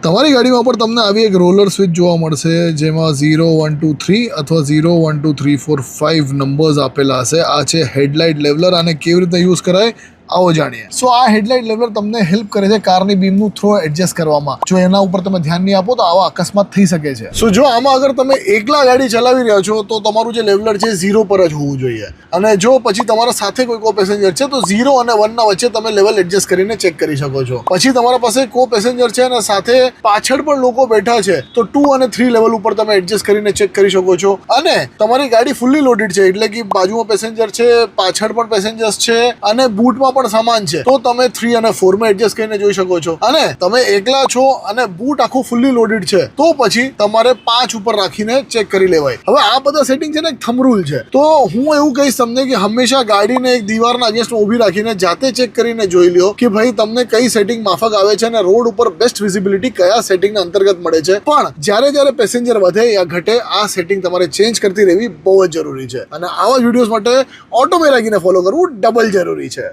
તમારી ગાડીમાં પણ તમને આવી એક રોલર સ્વિચ જોવા મળશે જેમાં 0 1 2 3 અથવા 0 1 2 3 4 5 નંબર્સ આપેલા હશે. આ છે હેડલાઇટ લેવલર. આને કેવી રીતે યુઝ કરાય આવો જાણીએ. સો આ હેડલાઇટ લેવલર તમને હેલ્પ કરે છે કારની બીમનું થ્રો એડજસ્ટ કરવામાં. જો એના ઉપર તમે ધ્યાન નહીં આપો તો આવા અકસ્માત થઈ શકે છે. સો જો આમાં અગર તમે એકલા ગાડી ચલાવી રહ્યા છો તો તમારું જે લેવલર છે 0 પર જ હોવું જોઈએ, અને જો પછી તમારા સાથે કોઈ કો પેસેન્જર છે તો 0 અને 1 ના વચ્ચે તમે લેવલ એડજસ્ટ કરીને ચેક કરી શકો છો. પછી તમારા પાસે કો પેસેન્જર છે અને સાથે પાછળ પણ લોકો બેઠા છે તો 2 અને 3 લેવલ ઉપર તમે એડજસ્ટ કરીને ચેક કરી શકો છો. અને તમારી ગાડી ફૂલ્લી લોડેડ છે એટલે કે બાજુમાં પેસેન્જર છે, પાછળ પણ પેસેન્જર્સ છે અને બૂટમાં પણ સામાન છે, તો તમે 3 અને 4 માં એડજસ્ટ કરીને જોઈ શકો છો. અને તમે એકલા છો અને બૂટ આખું ફૂલ્લી લોડેડ છે તો પછી તમારે 5 ઉપર રાખીને ચેક કરી લેવાય. હવે આ બધા સેટિંગ છે ને એક થંબ રૂલ છે, તો હું એવું કહીશ તમને કે હંમેશા ગાડીને એક દીવારના અગેન્સ્ટમાં ઊભી રાખીને જાતે ચેક કરીને જોઈ લ્યો કે ભાઈ તમને કઈ સેટિંગ માફક આવે છે અને રોડ ઉપર બેસ્ટ વિઝિબિલિટી કયા સેટિંગના અંતર્ગત મળે છે. પણ જ્યારે પેસેન્જર વધે યા ઘટે આ સેટિંગ તમારે ચેન્જ કરતી રહેવી બહુ જ જરૂરી છે. અને આવા વિડીયોઝ માટે ઓટો મેરાગીને ફોલો કરવું ડબલ જરૂરી છે.